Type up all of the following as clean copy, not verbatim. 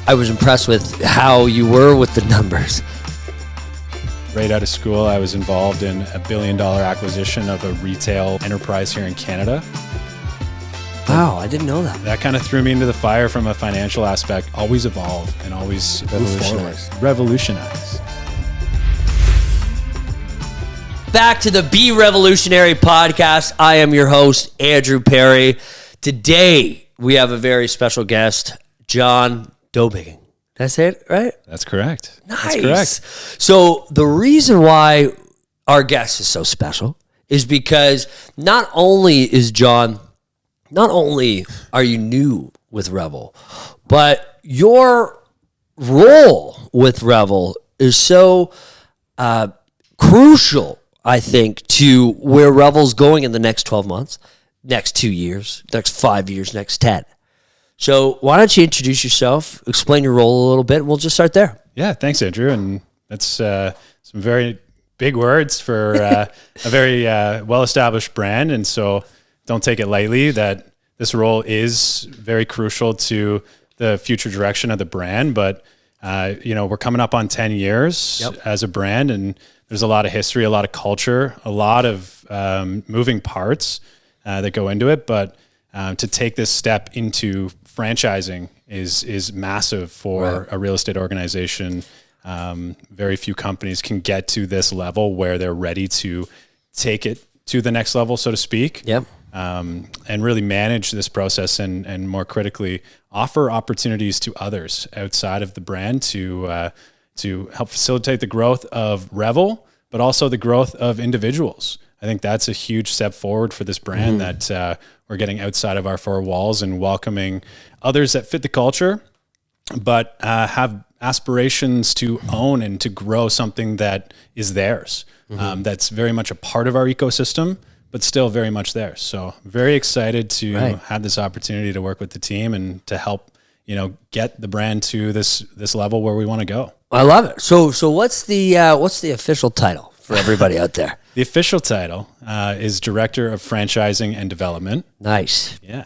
I was impressed with how you were with the numbers. Right out of school, I was involved in a $1 billion acquisition of a retail enterprise here in Canada. Wow, I didn't know that. That kind of threw me into the fire from a financial aspect. Always evolve and always move forward. Revolutionize. Back to the BEREVELutionary podcast. I am your host, Andrew Perry. Today, we have a very special guest, John Dowbiggin. That's it, right? That's correct. Nice. That's correct. So the reason why our guest is so special is because not only are you new with Revel, but your role with Revel is so crucial, I think, to where Revel's going in the next 12 months, next 2 years, next 5 years, next 10. So why don't you introduce yourself, explain your role a little bit, and we'll just start there. Yeah, thanks, Andrew. And that's some very big words for a very well-established brand. And so don't take it lightly that this role is very crucial to the future direction of the brand. But, we're coming up on 10 years as a brand, and there's a lot of history, a lot of culture, a lot of moving parts that go into it. But to take this step into franchising is massive for a real estate organization. Very few companies can get to this level where they're ready to take it to the next level, so to speak. Yep. And really manage this process and more critically offer opportunities to others outside of the brand to help facilitate the growth of Revel, but also the growth of individuals. I think that's a huge step forward for this brand that we're getting outside of our four walls and welcoming others that fit the culture, but have aspirations to own and to grow something that is theirs. That's very much a part of our ecosystem, but still very much theirs. So very excited to have this opportunity to work with the team and to help, get the brand to this level where we want to go. I love it. So what's the official title for everybody out there? The official title is Director of Franchising and Development. Nice. Yeah.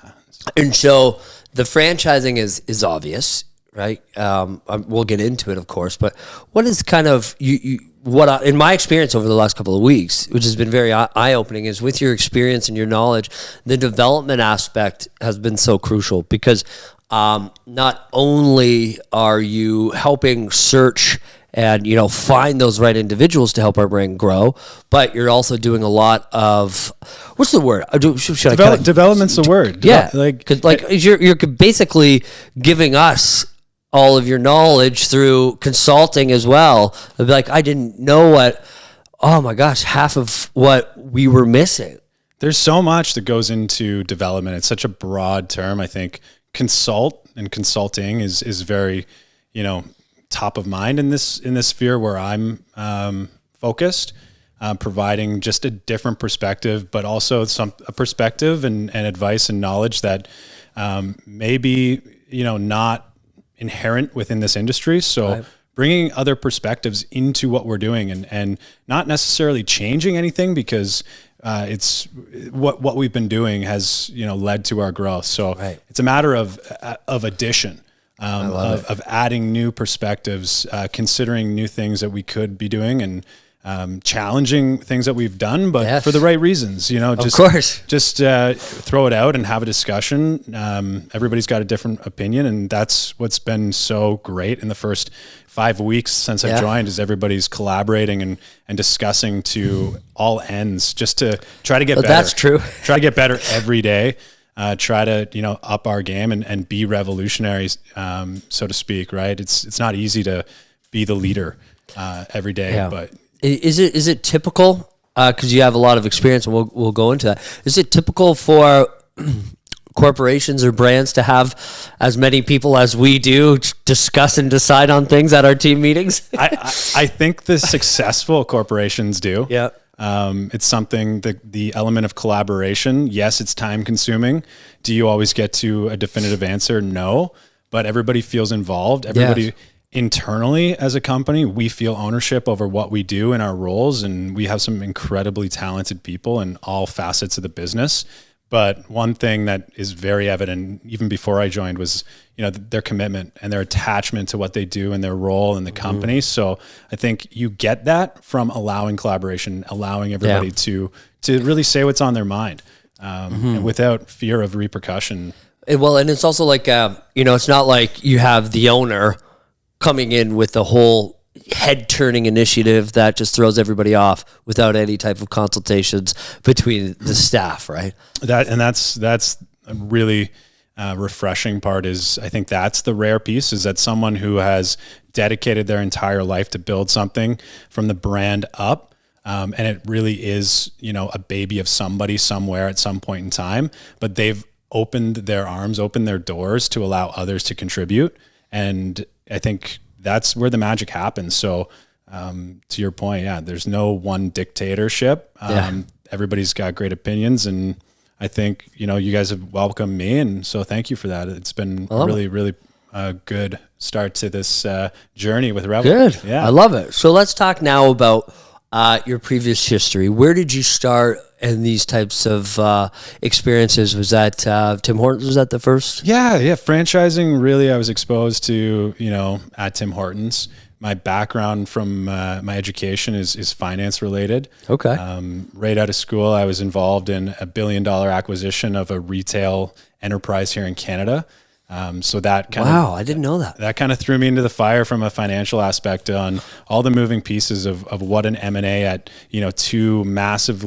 And so the franchising is obvious, right? We'll get into it, of course. But what is kind of in my experience over the last couple of weeks, which has been very eye-opening, is with your experience and your knowledge, the development aspect has been so crucial because not only are you helping search and find those right individuals to help our brand grow, but you're also doing a lot of what's the word? Development's the word. Yeah, you're basically giving us all of your knowledge through consulting as well. I'd be like, I didn't know half of what we were missing. There's so much that goes into development. It's such a broad term. I think consult and consulting is very, top of mind in this sphere where I'm focused, providing just a different perspective, but also a perspective and advice and knowledge that may be, not inherent within this industry. So bringing other perspectives into what we're doing and not necessarily changing anything because it's what we've been doing has, led to our growth. So it's a matter of addition. Of adding new perspectives, considering new things that we could be doing and challenging things that we've done, but for the right reasons, just throw it out and have a discussion. Everybody's got a different opinion, and that's what's been so great in the first 5 weeks since I've joined is everybody's collaborating and discussing to all ends just to try to get better. That's true. Try to get better every day. Try to, up our game and be revolutionary, so to speak, right? It's not easy to be the leader every day, but is it typical? Because you have a lot of experience, and we'll go into that. Is it typical for corporations or brands to have as many people as we do discuss and decide on things at our team meetings? I think the successful corporations do. Yeah. It's something the element of collaboration. Yes, it's time consuming. Do you always get to a definitive answer? No, but everybody feels involved. Everybody internally as a company, we feel ownership over what we do in our roles. And we have some incredibly talented people in all facets of the business, But one thing that is very evident even before I joined was, their commitment and their attachment to what they do and their role in the company. So I think you get that from allowing collaboration, allowing everybody to really say what's on their mind, and without fear of repercussion. And it's also like, it's not like you have the owner coming in with the whole head-turning initiative that just throws everybody off without any type of consultations between the staff, right? That's a really refreshing part. Is I think that's the rare piece, is that someone who has dedicated their entire life to build something from the brand up, and it really is, a baby of somebody somewhere at some point in time, but they've opened their arms, opened their doors to allow others to contribute. And I think that's where the magic happens. So to your point, there's no one dictatorship. Everybody's got great opinions, and I think, you guys have welcomed me. And so thank you for that. It's been really a good start to this journey with Revel. Good. Yeah. I love it. So let's talk now about your previous history. Where did you start in these types of experiences? Was that Tim Hortons? Was that the first? Yeah. Franchising, really, I was exposed to, at Tim Hortons. My background from my education is finance related. Okay. Right out of school, I was involved in a $1 billion acquisition of a retail enterprise here in Canada. So that kind of, I didn't know that. That kind of threw me into the fire from a financial aspect on all the moving pieces of what an M&A at, two massive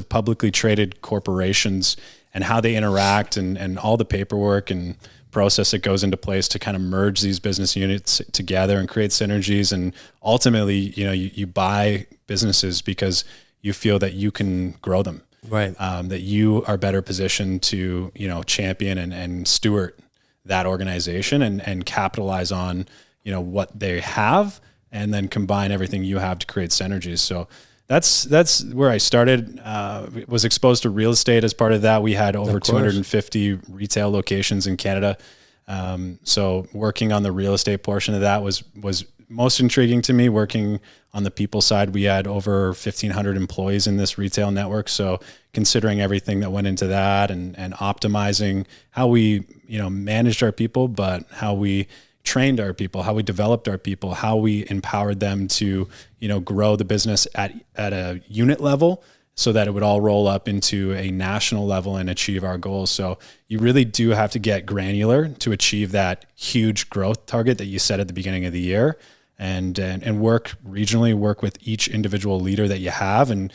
publicly traded corporations and how they interact and all the paperwork and process that goes into place to kind of merge these business units together and create synergies. And ultimately, you buy businesses because you feel that you can grow them. Right. That you are better positioned to, champion and steward that organization and capitalize on, what they have, and then combine everything you have to create synergies. So that's where I started. Was exposed to real estate as part of that. We had over 250 retail locations in Canada. So working on the real estate portion of that was most intriguing to me. Working on the people side, we had over 1,500 employees in this retail network. So considering everything that went into that and optimizing how we, managed our people, but how we trained our people, how we developed our people, how we empowered them to, grow the business at a unit level so that it would all roll up into a national level and achieve our goals. So you really do have to get granular to achieve that huge growth target that you set at the beginning of the year, and work regionally, work with each individual leader that you have, and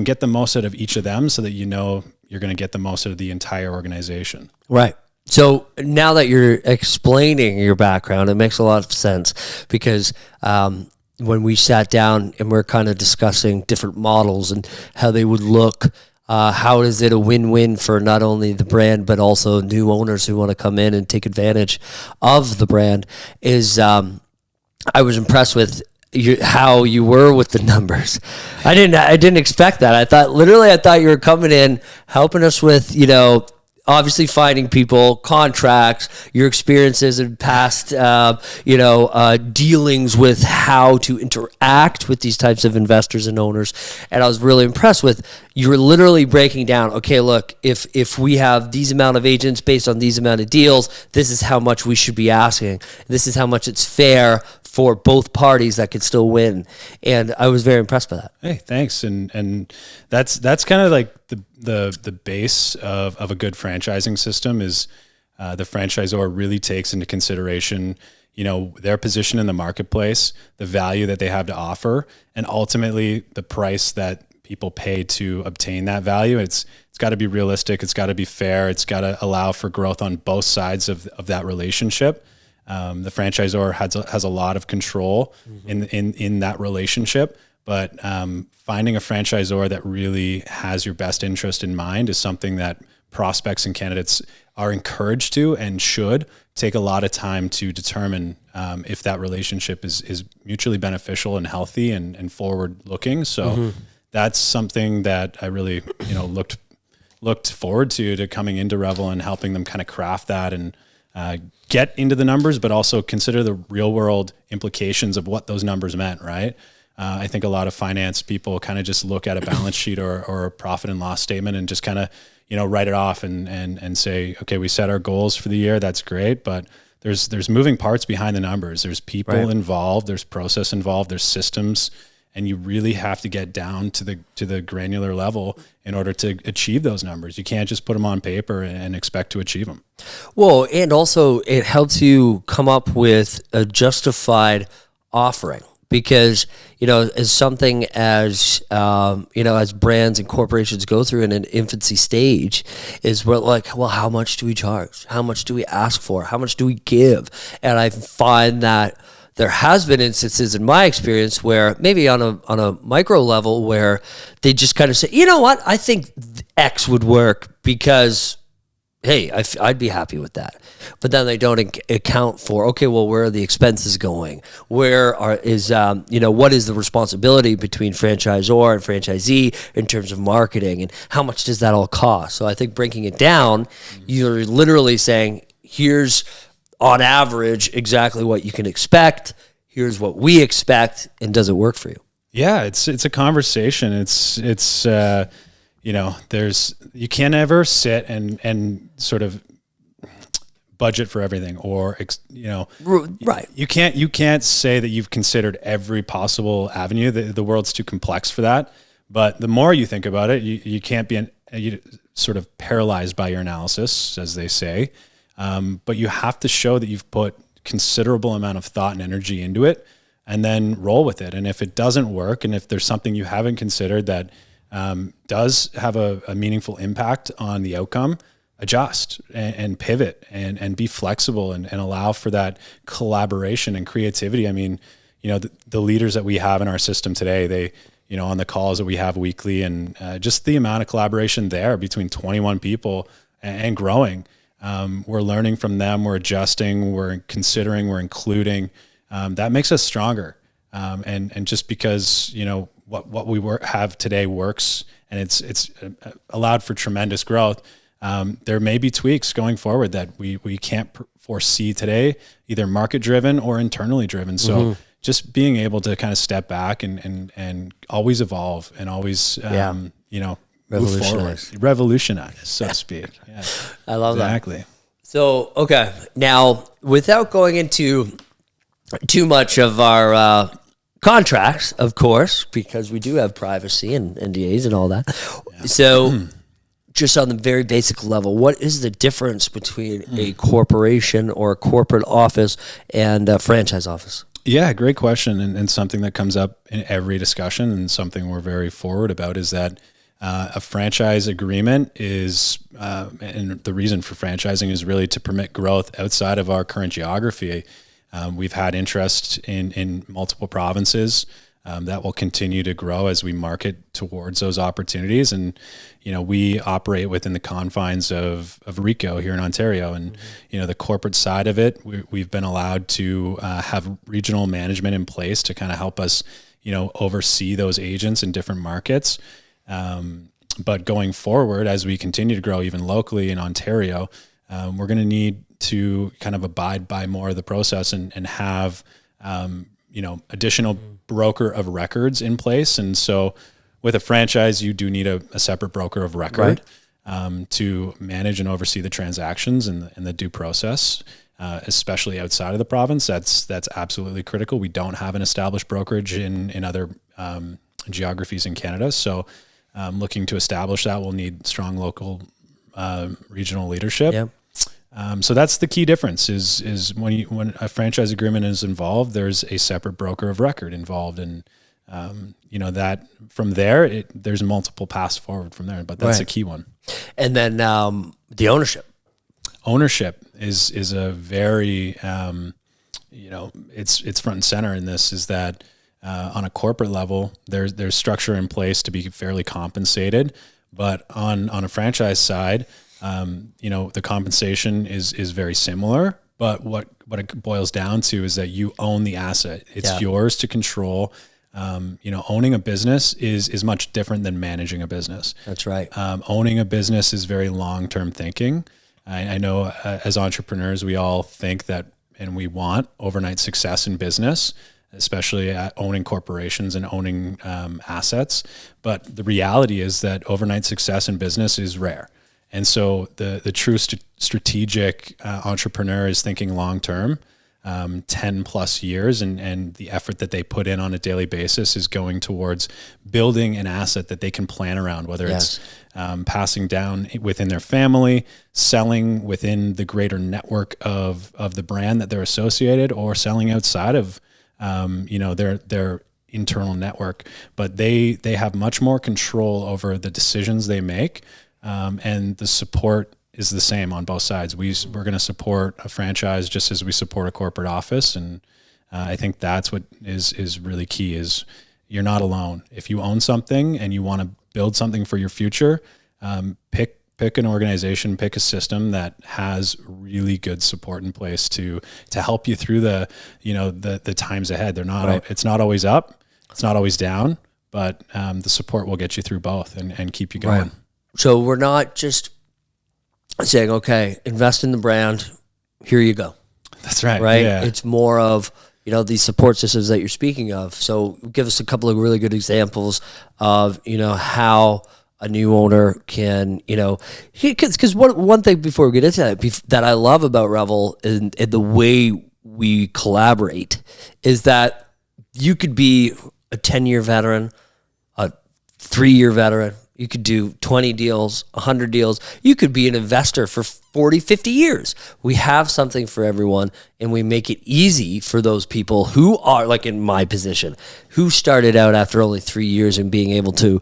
get the most out of each of them so that you're going to get the most out of the entire organization. Right. So now that you're explaining your background, it makes a lot of sense, because when we sat down and we're kind of discussing different models and how they would look, how is it a win-win for not only the brand but also new owners who want to come in and take advantage of the brand, is I was impressed with how you were with the numbers. I didn't expect that. I thought you were coming in helping us with, obviously finding people, contracts, your experiences in past, dealings with how to interact with these types of investors and owners. And I was really impressed with, you were literally breaking down, okay, look, if we have these amount of agents based on these amount of deals, this is how much we should be asking. This is how much it's fair for both parties that could still win. And I was very impressed by that. Hey, thanks. And that's kind of like the base of a good franchising system is the franchisor really takes into consideration, their position in the marketplace, the value that they have to offer, and ultimately the price that people pay to obtain that value. It's got to be realistic. It's got to be fair. It's got to allow for growth on both sides of that relationship. The franchisor has a lot of control in that relationship, but finding a franchisor that really has your best interest in mind is something that prospects and candidates are encouraged to and should take a lot of time to determine if that relationship is mutually beneficial and healthy and forward looking. So that's something that I really looked forward to coming into Revel and helping them kind of craft that and get into the numbers, but also consider the real world implications of what those numbers meant, right? I think a lot of finance people kind of just look at a balance sheet or a profit and loss statement and just kind of, write it off and say, okay, we set our goals for the year. That's great. But there's moving parts behind the numbers. There's people involved, there's process involved, there's systems, and you really have to get down to the granular level in order to achieve those numbers. You can't just put them on paper and expect to achieve them. Well, and also it helps you come up with a justified offering. Because, as something as, as brands and corporations go through in an infancy stage, is we're like, well, how much do we charge? How much do we ask for? How much do we give? And I find that there has been instances in my experience where maybe on a micro level where they just kind of say, you know what, I think X would work because, hey, I'd be happy with that. But then they don't account for, okay, well, where are the expenses going? What is the responsibility between franchisor and franchisee in terms of marketing, and how much does that all cost? So I think breaking it down, you're literally saying, here's on average exactly what you can expect. Here's what we expect, and does it work for you? Yeah, it's a conversation. You can't ever sit and sort of budget for everything, or right. You can't say that you've considered every possible avenue. The world's too complex for that. But the more you think about it, you can't be sort of paralyzed by your analysis, as they say. But you have to show that you've put considerable amount of thought and energy into it, and then roll with it. And if it doesn't work, and if there's something you haven't considered that does have a meaningful impact on the outcome, adjust and pivot and be flexible and allow for that collaboration and creativity. I mean, the leaders that we have in our system today, they, on the calls that we have weekly, and just the amount of collaboration there between 21 people and growing. We're learning from them, we're adjusting, we're considering, we're including. That makes us stronger. And just because, what we have today works, and it's allowed for tremendous growth. There may be tweaks going forward that we can't foresee today, either market driven or internally driven. So just being able to kind of step back and always evolve and always, move forward, revolutionize, so to speak. Yeah, I love that. Exactly. So, okay. Now, without going into too much of our, contracts, of course, because we do have privacy and NDAs and all that. Yeah. So just on the very basic level, what is the difference between a corporation or a corporate office and a franchise office? Yeah, great question. And something that comes up in every discussion, and something we're very forward about, is that a franchise agreement is, and the reason for franchising is really to permit growth outside of our current geography. We've had interest in multiple provinces that will continue to grow as we market towards those opportunities. And, we operate within the confines of RECO here in Ontario. And, the corporate side of it, we've been allowed to have regional management in place to kind of help us, oversee those agents in different markets. But going forward, as we continue to grow even locally in Ontario, we're going to need to kind of abide by more of the process and have, additional broker of records in place. And so with a franchise, you do need a separate broker of record, to manage and oversee the transactions and the due process, especially outside of the province. That's absolutely critical. We don't have an established brokerage in other geographies in Canada. So looking to establish that, we'll need strong local regional leadership. Yeah. So that's the key difference is when a franchise agreement is involved, there's a separate broker of record involved, and that from there, there's multiple paths forward from there, but that's a key one. And then the ownership is a very, it's front and center in this, is that on a corporate level, there's structure in place to be fairly compensated, but on a franchise side, the compensation is very similar, but what it boils down to is that you own the asset. It's yours to control. Owning a business is much different than managing a business. That's right. Owning a business is very long-term thinking. I know as entrepreneurs, we all think that, and we want overnight success in business, especially at owning corporations and owning assets. But the reality is that overnight success in business is rare. And so the true strategic entrepreneur is thinking long term, 10 plus years, and the effort that they put in on a daily basis is going towards building an asset that they can plan around, whether it's passing down within their family, selling within the greater network of the brand that they're associated, or selling outside of their internal network. But they have much more control over the decisions they make, and the support is the same on both sides. We're going to support a franchise just as we support a corporate office. And I think that's what is really key, is you're not alone. If you own something and you want to build something for your future, pick an organization, pick a system that has really good support in place to help you through the times ahead. It's not always up, it's not always down, but the support will get you through both and keep you going. Right. So we're not just saying, okay, invest in the brand, here you go. That's right. Right. Yeah. It's more of, these support systems that you're speaking of. So give us a couple of really good examples of, how a new owner can, because one thing before we get into that I love about Revel and the way we collaborate is that you could be a 10-year veteran, a 3-year veteran. You could do 20 deals, 100 deals. You could be an investor for 40, 50 years. We have something for everyone, and we make it easy for those people who are, like in my position, who started out after only 3 years and being able to,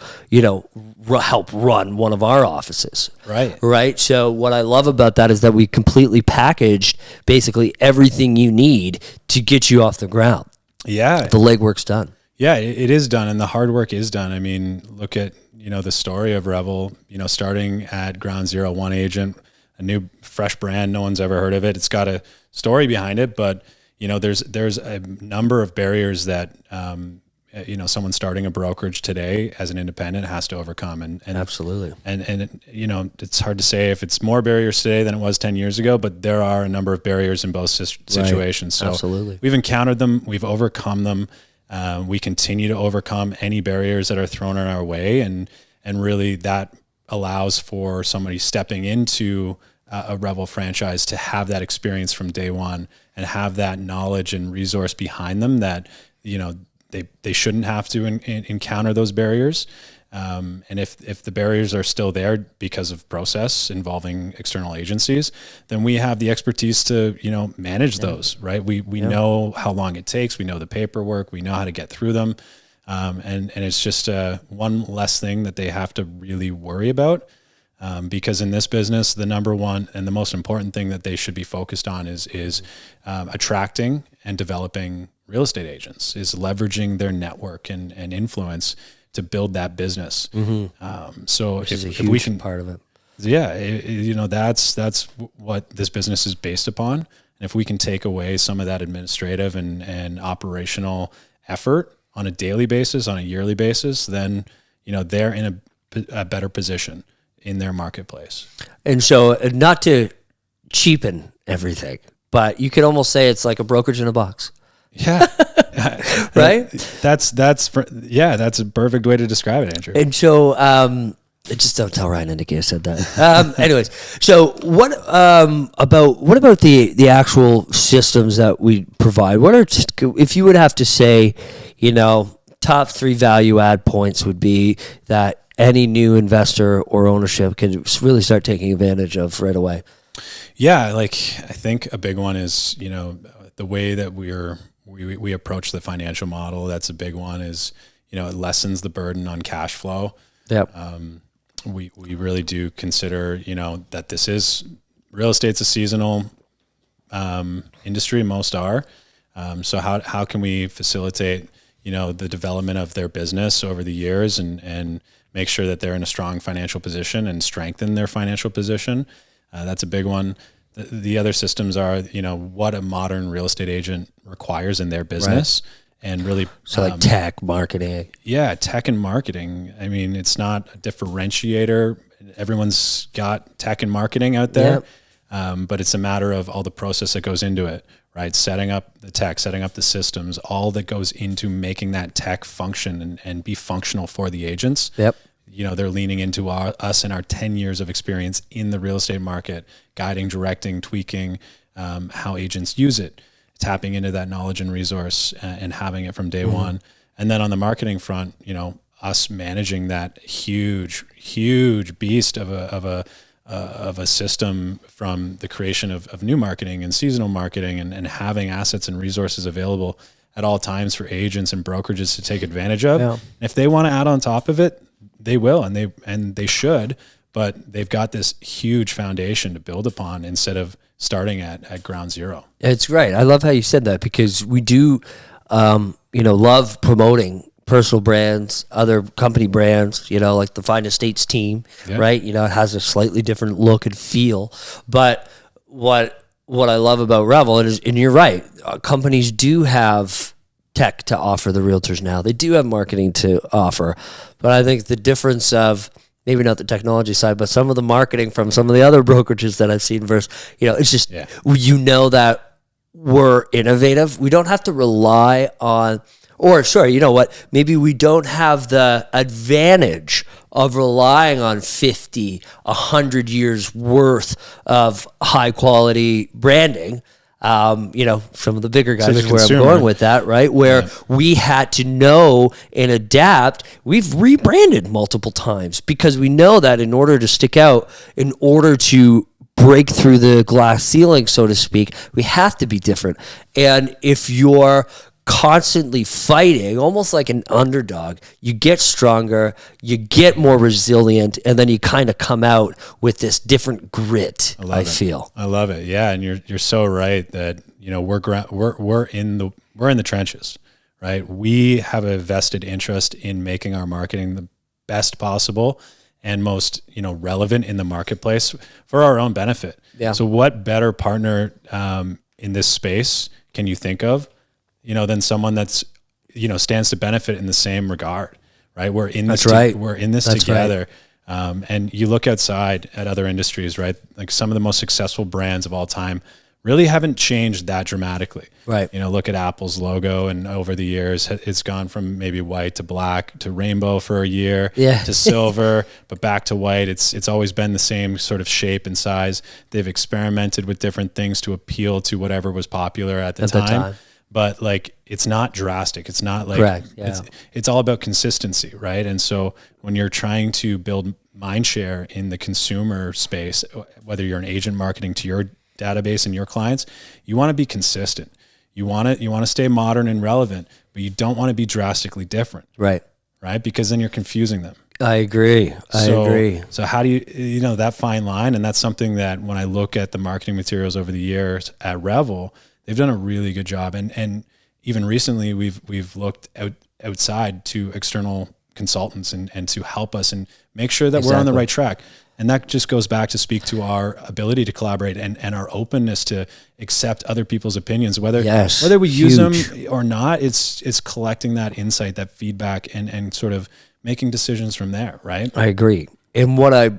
help run one of our offices. Right. Right. So what I love about that is that we completely packaged basically everything you need to get you off the ground. Yeah. The legwork's done. Yeah, it is done, and the hard work is done. I mean, look at, the story of Revel, starting at ground zero, one agent, a new fresh brand. No one's ever heard of it. It's got a story behind it, but, there's a number of barriers that, someone starting a brokerage today as an independent has to overcome. And absolutely. And it's hard to say if it's more barriers today than it was 10 years ago, but there are a number of barriers in both situations. Right. So absolutely. We've encountered them. We've overcome them. We continue to overcome any barriers that are thrown in our way, and really that allows for somebody stepping into a Revel franchise to have that experience from day one and have that knowledge and resource behind them that they shouldn't have to encounter those barriers. And if the barriers are still there because of process involving external agencies, then we have the expertise to, manage those, right? We know how long it takes. We know the paperwork. We know how to get through them. And it's just one less thing that they have to really worry about. Because in this business, the number one and the most important thing that they should be focused on is attracting and developing real estate agents, is leveraging their network and influence to build that business. Mm-hmm. So if we can part of it, that's what this business is based upon. And if we can take away some of that administrative and operational effort on a daily basis, on a yearly basis, then, they're in a better position in their marketplace. And so not to cheapen everything, but you could almost say it's like a brokerage in a box. Yeah. Right. That's a perfect way to describe it, Andrew. And so, just don't tell Ryan and Nikki I said that. Anyways, so what about the actual systems that we provide? What are, if you would have to say, top 3 value add points would be that any new investor or ownership can really start taking advantage of right away? Yeah, I think a big one is, the way that we approach the financial model. That's a big one, is, it lessens the burden on cash flow. Yep. We really do consider, that this is, real estate's a seasonal industry. Most are. So how can we facilitate, the development of their business over the years and make sure that they're in a strong financial position and strengthen their financial position? That's a big one. The other systems are, what a modern real estate agent requires in their business, right. And really, so like tech, marketing. Yeah, tech and marketing. I mean, it's not a differentiator. Everyone's got tech and marketing out there, but it's a matter of all the process that goes into it, right? Setting up the tech, setting up the systems, all that goes into making that tech function and be functional for the agents. Yep. they're leaning into us and our 10 years of experience in the real estate market, guiding, directing, tweaking how agents use it, tapping into that knowledge and resource and having it from day one. And then on the marketing front, us managing that huge beast of a system, from the creation of new marketing and seasonal marketing and having assets and resources available at all times for agents and brokerages to take advantage of. Yeah. If they want to add on top of it, they will, and they should, but they've got this huge foundation to build upon instead of starting at ground zero. It's great. I love how you said that, because we do, love promoting personal brands, other company brands, like the Fine Estates team, right? It has a slightly different look and feel. But what I love about Revel is, and you're right, companies do have tech to offer the realtors now. They do have marketing to offer. But I think the difference of, maybe not the technology side, but some of the marketing from some of the other brokerages that I've seen versus, it's just, that we're innovative. We don't have to rely on, or sure, you know what, maybe we don't have the advantage of relying on 50, 100 years worth of high quality branding. Some of the bigger guys is where I'm going with that, right? Where we had to know and adapt. We've rebranded multiple times because we know that in order to stick out, in order to break through the glass ceiling, so to speak, we have to be different. And if you're constantly fighting, almost like an underdog, you get stronger, you get more resilient, and then you kind of come out with this different grit. I feel. I love it. Yeah, and you're so right that we're in the trenches, right? We have a vested interest in making our marketing the best possible and most relevant in the marketplace for our own benefit. Yeah. So what better partner in this space can you think of? Than someone that's, stands to benefit in the same regard, right? We're in this, we're in this together. Right. And you look outside at other industries, right? Like some of the most successful brands of all time really haven't changed that dramatically. Right. Look at Apple's logo, and over the years, it's gone from maybe white to black to rainbow for a year to silver, but back to white. It's always been the same sort of shape and size. They've experimented with different things to appeal to whatever was popular at the time. But it's not drastic. It's not it's all about consistency, right? And so when you're trying to build mind share in the consumer space, whether you're an agent marketing to your database and your clients, you want to be consistent. You want to stay modern and relevant, but you don't want to be drastically different. Right. Right? Because then you're confusing them. I agree. So how do you that fine line? And that's something that when I look at the marketing materials over the years at Revel, they've done a really good job, and even recently we've looked outside to external consultants and to help us and make sure that we're on the right track. And that just goes back to speak to our ability to collaborate and our openness to accept other people's opinions, whether we use them or not. It's collecting that insight, that feedback, and sort of making decisions from there. Right. I agree. And what I'm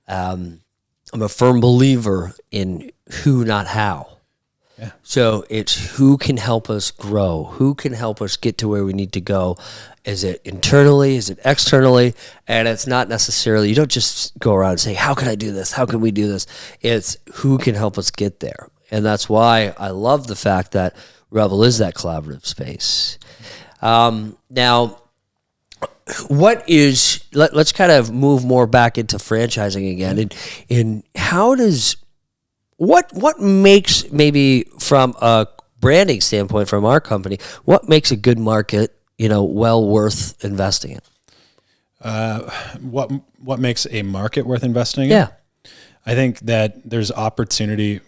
a firm believer in who, not how. Yeah. So it's who can help us grow, who can help us get to where we need to go. Is it internally? Is it externally? And it's not necessarily, you don't just go around and say, how can I do this? How can we do this? It's who can help us get there. And that's why I love the fact that Revel is that collaborative space. Now, let's kind of move more back into franchising again. And how does, what makes, maybe from a branding standpoint from our company, what makes a good market, well worth investing in? What makes a market worth investing in? Yeah. I think that there's opportunity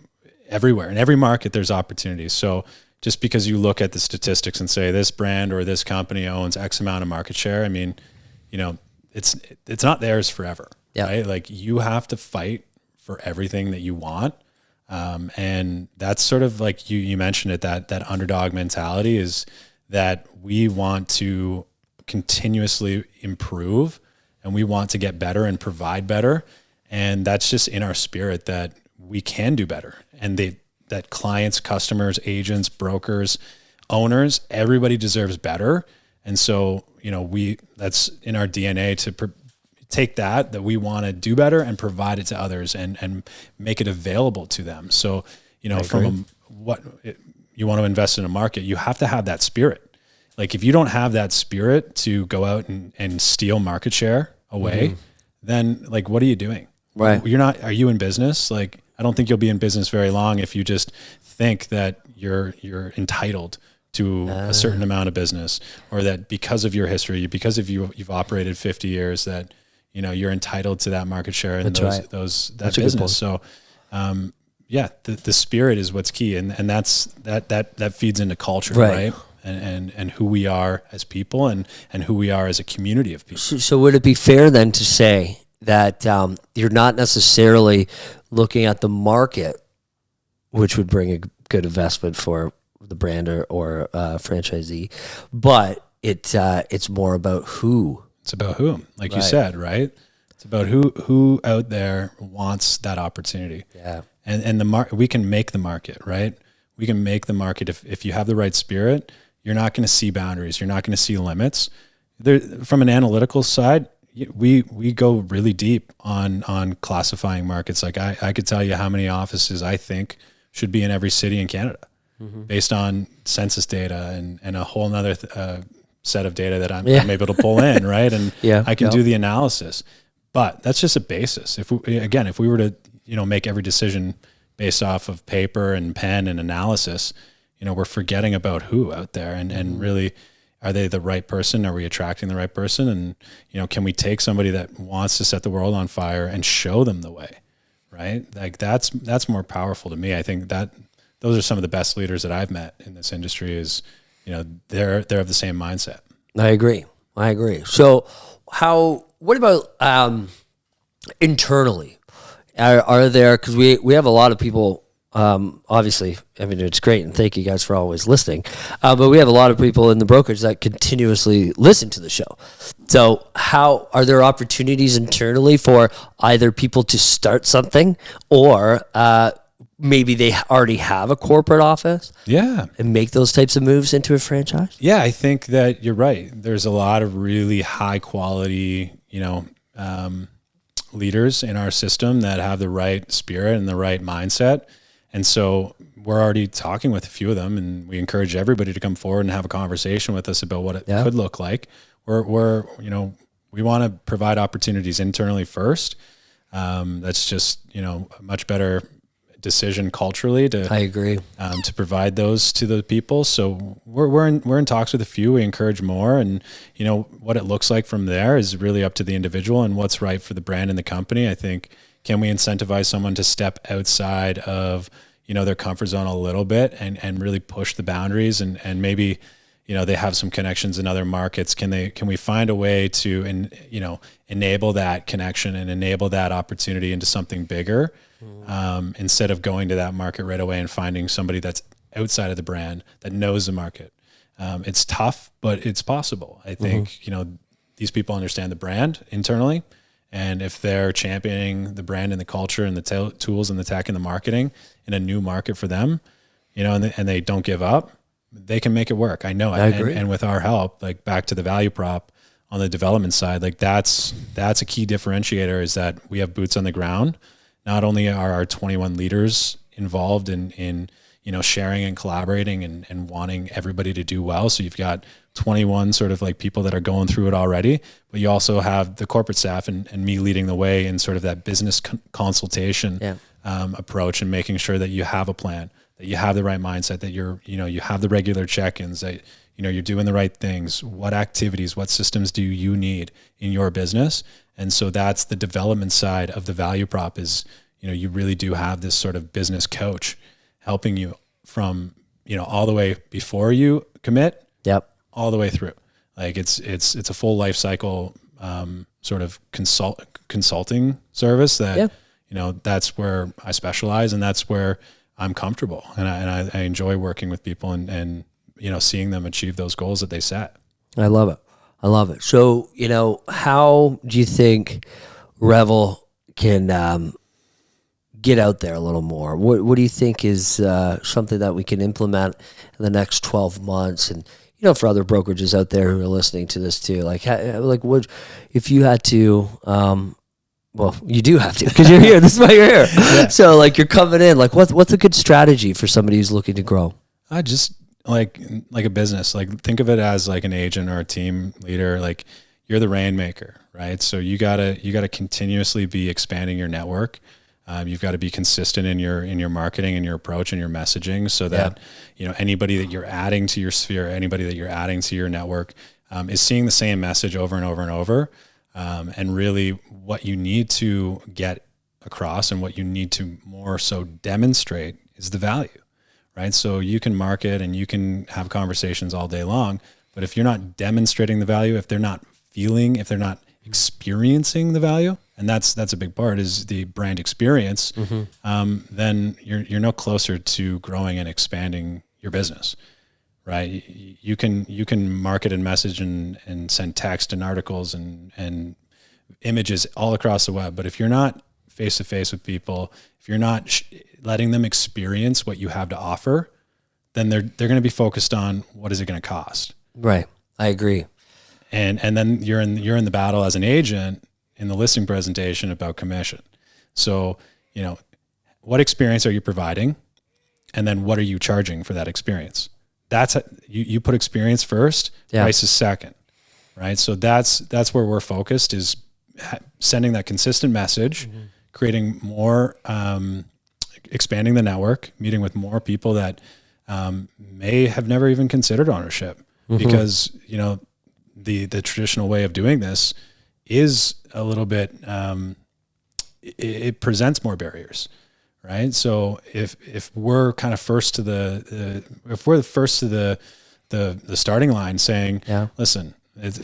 everywhere. In every market, there's opportunity. So just because you look at the statistics and say this brand or this company owns X amount of market share, I mean, it's not theirs forever. Yeah. Right? Like you have to fight for everything that you want. And that's sort of like you mentioned it, that underdog mentality is that we want to continuously improve and we want to get better and provide better. And that's just in our spirit that we can do better. And that clients, customers, agents, brokers, owners, everybody deserves better. And so, that's in our DNA to take that we want to do better and provide it to others and make it available to them. So, you want to invest in a market, you have to have that spirit. Like if you don't have that spirit to go out and steal market share away, then like, what are you doing? Right. Are you in business? Like, I don't think you'll be in business very long if you just think that you're entitled to a certain amount of business, or that because of your history, because of you've operated 50 years, that, you're entitled to that market share and that business. So, the spirit is what's key. And that feeds into culture, right? And who we are as people and who we are as a community of people. So would it be fair then to say that you're not necessarily looking at the market, which would bring a good investment for the brand or franchisee, but it's more about who. It's about who, like you said, right? It's about who out there wants that opportunity. Yeah. And we can make the market, right? We can make the market if you have the right spirit. You're not going to see boundaries. You're not going to see limits. From an analytical side, we go really deep on classifying markets. Like I could tell you how many offices I think should be in every city in Canada, based on census data and a whole nother set of data that I'm able to pull in, right? And I can do the analysis. But that's just a basis. If we were to make every decision based off of paper and pen and analysis, we're forgetting about who out there and really, are they the right person? Are we attracting the right person? And, can we take somebody that wants to set the world on fire and show them the way, right? Like that's more powerful to me. I think that those are some of the best leaders that I've met in this industry is, they're of the same mindset. I agree. So what about internally? Are there, because we have a lot of people, obviously, I mean, it's great, and thank you guys for always listening, but we have a lot of people in the brokerage that continuously listen to the show. So are there opportunities internally for either people to start something, or maybe they already have a corporate office and make those types of moves into a franchise? Yeah, I think that you're right. There's a lot of really high quality, leaders in our system that have the right spirit and the right mindset. And so we're already talking with a few of them, and we encourage everybody to come forward and have a conversation with us about what it could look like. We want to provide opportunities internally first. That's just, a much better decision culturally to, I agree, to provide those to the people. So we're in talks with a few. We encourage more, and what it looks like from there is really up to the individual and what's right for the brand and the company. I think, can we incentivize someone to step outside of their comfort zone a little bit and really push the boundaries, and maybe they have some connections in other markets. Can we find a way to enable that connection and enable that opportunity into something bigger? Instead of going to that market right away and finding somebody that's outside of the brand that knows the market. It's tough, but it's possible. I think, these people understand the brand internally, and if they're championing the brand and the culture and the tools and the tech and the marketing in a new market for them, and they don't give up, they can make it work. I know it. I agree. And with our help, like back to the value prop on the development side, like that's a key differentiator, is that we have boots on the ground. Not only are our 21 leaders involved in sharing and collaborating and wanting everybody to do well. So you've got 21 sort of like people that are going through it already, but you also have the corporate staff and me leading the way in sort of that business consultation approach, and making sure that you have a plan, that you have the right mindset, that you have the regular check-ins, that you're doing the right things. What activities, what systems do you need in your business? And so that's the development side of the value prop is, you really do have this sort of business coach helping you from, all the way before you commit, all the way through. Like it's a full life cycle, sort of consulting service that, that's where I specialize, and that's where I'm comfortable. And I enjoy working with people and seeing them achieve those goals that they set. I love it. So, how do you think Revel can get out there a little more? What do you think is something that we can implement in the next 12 months? And, for other brokerages out there who are listening to this too, like would, if you had to, well, you do have to, because you're here. This is why you're here. Yeah. So like you're coming in, like what's a good strategy for somebody who's looking to grow? I just like a business, like think of it as like an agent or a team leader. Like you're the rainmaker, right? So you gotta continuously be expanding your network. You've got to be consistent in your marketing and your approach and your messaging, so that anybody that you're adding to your sphere, anybody that you're adding to your network, is seeing the same message over and over and over. And really, what you need to get across and what you need to more so demonstrate is the value, right? So you can market and you can have conversations all day long, but if you're not demonstrating the value, if they're not feeling, if they're not experiencing the value, and that's a big part, is the brand experience, then you're no closer to growing and expanding your business, right? You can market and message and send text and articles and images all across the web, but if you're not face to face with people, if you're not letting them experience what you have to offer, then they're going to be focused on what is it going to cost. Right, I agree. And then you're in the battle as an agent in the listing presentation about commission. So, what experience are you providing? And then what are you charging for that experience? That's you put experience first, price is second, right? So that's where we're focused, is sending that consistent message, creating more, expanding the network, meeting with more people that may have never even considered ownership, because, the traditional way of doing this is a little bit, it presents more barriers, right? So if we're kind of first to if we're the first to the starting line, saying, listen,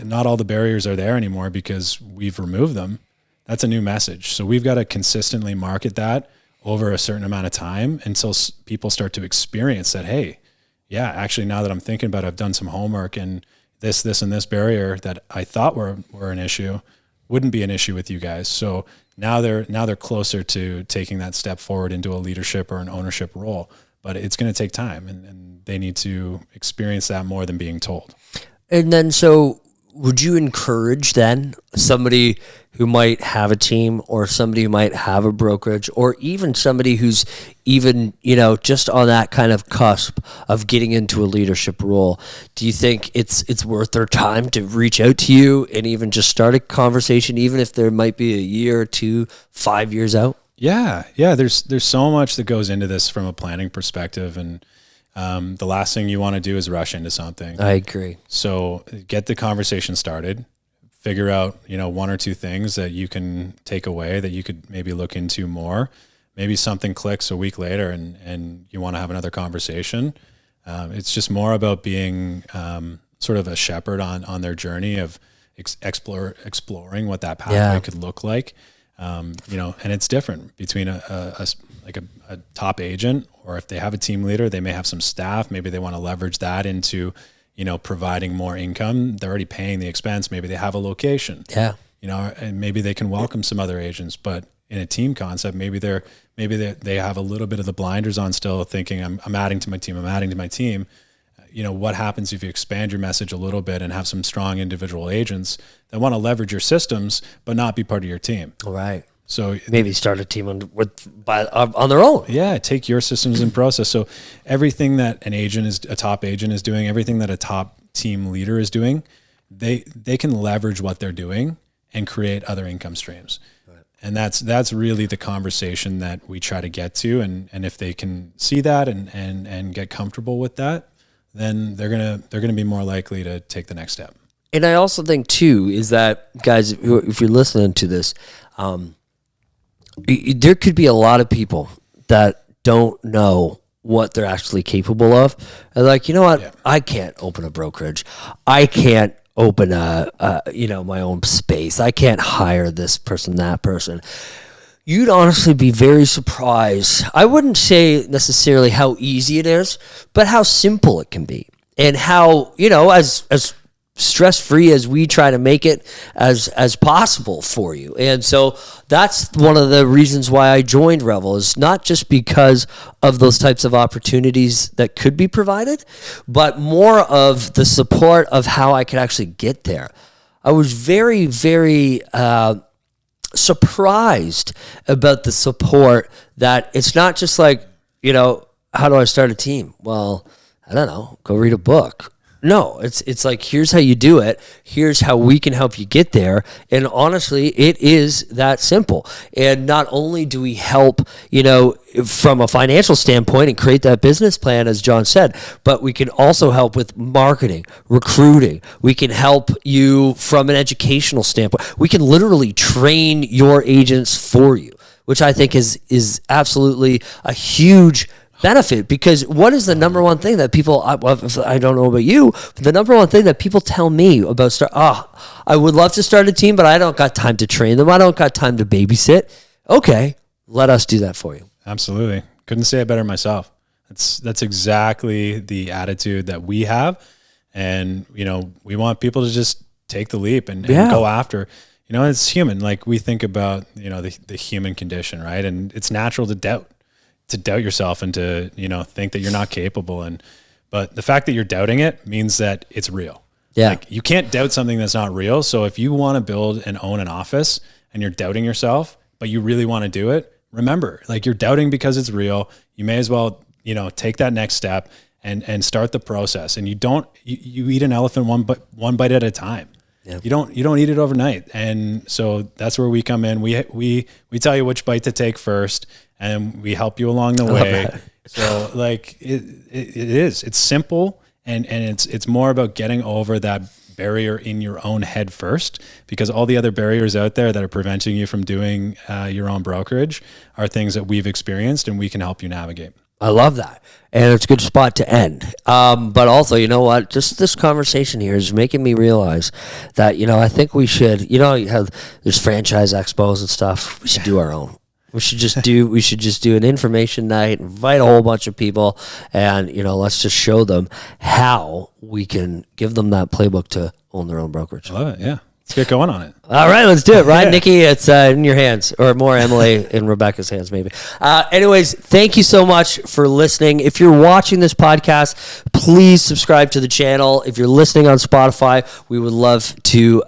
not all the barriers are there anymore because we've removed them, that's a new message. So we've got to consistently market that over a certain amount of time until people start to experience that, hey, yeah, actually, now that I'm thinking about it, I've done some homework, and this, and this barrier that I thought were an issue wouldn't be an issue with you guys. So now they're closer to taking that step forward into a leadership or an ownership role, but it's going to take time, and they need to experience that more than being told. And then, so would you encourage then somebody who might have a team, or somebody who might have a brokerage, or even somebody who's even, just on that kind of cusp of getting into a leadership role, do you think it's worth their time to reach out to you and even just start a conversation, even if there might be a year or 2, 5 years out? Yeah. There's so much that goes into this from a planning perspective, and the last thing you want to do is rush into something. I agree. So get the conversation started, figure out, 1 or 2 things that you can take away that you could maybe look into more. Maybe something clicks a week later and you want to have another conversation. It's just more about being sort of a shepherd on their journey of exploring what that pathway could look like. And it's different between a top agent, or if they have a team leader, they may have some staff. Maybe they want to leverage that into, providing more income. They're already paying the expense. Maybe they have a location, and maybe they can welcome some other agents, but in a team concept, maybe they have a little bit of the blinders on still, thinking I'm adding to my team. What happens if you expand your message a little bit and have some strong individual agents that want to leverage your systems, but not be part of your team? All right. So maybe start a team on their own. Yeah, take your systems and process. So everything that a top agent is doing, everything that a top team leader is doing, they can leverage what they're doing and create other income streams. Right. And that's really the conversation that we try to get to. And if they can see that and get comfortable with that, then they're gonna be more likely to take the next step. And I also think too is that, guys, if you're listening to this, there could be a lot of people that don't know what they're actually capable of. They're like, you know what? Yeah. I can't open a brokerage. I can't open my own space. I can't hire this person, that person. You'd honestly be very surprised. I wouldn't say necessarily how easy it is, but how simple it can be. And how, as stress-free as we try to make it as possible for you. And so that's one of the reasons why I joined Revel, is not just because of those types of opportunities that could be provided, but more of the support of how I could actually get there. I was very, very surprised about the support, that it's not just like, how do I start a team? Well, I don't know, go read a book. No, it's like, here's how you do it. Here's how we can help you get there. And honestly, it is that simple. And not only do we help, from a financial standpoint and create that business plan, as John said, but we can also help with marketing, recruiting. We can help you from an educational standpoint. We can literally train your agents for you, which I think is absolutely a huge benefit. Because what is the number one thing that people, I don't know about you, but the number one thing that people tell me about I would love to start a team, but I don't got time to train them. I don't got time to babysit. Okay, let us do that for you. Absolutely. Couldn't say it better myself. That's exactly the attitude that we have. And, we want people to just take the leap and go after. It's human. Like, we think about, the human condition, right? And it's natural to doubt yourself and to, think that you're not capable. But the fact that you're doubting it means that it's real. Yeah. Like, you can't doubt something that's not real. So if you want to build and own an office and you're doubting yourself, but you really want to do it, remember, like, you're doubting because it's real. You may as well, take that next step and start the process. And you eat an elephant one bite at a time. Yeah. You don't eat it overnight. And so that's where we come in. We tell you which bite to take first, and we help you along the way. So, like, it's simple, and it's more about getting over that barrier in your own head first, because all the other barriers out there that are preventing you from doing your own brokerage are things that we've experienced, and we can help you navigate. I love that. And it's a good spot to end. But also, you know what? Just this conversation here is making me realize that, I think we should, there's franchise expos and stuff. We should do our own. We should just do an information night, invite a whole bunch of people, and, let's just show them how we can give them that playbook to own their own brokerage. I love it. Yeah. Let's get going on it. All right, let's do it. Right, Nikki, it's in your hands, or more Emily in Rebecca's hands, maybe. Anyways, thank you so much for listening. If you're watching this podcast, please subscribe to the channel. If you're listening on Spotify, we would love to,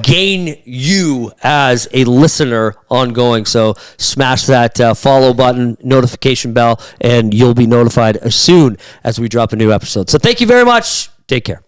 gain you as a listener ongoing. So smash that follow button, notification bell, and you'll be notified as soon as we drop a new episode. So thank you very much. Take care.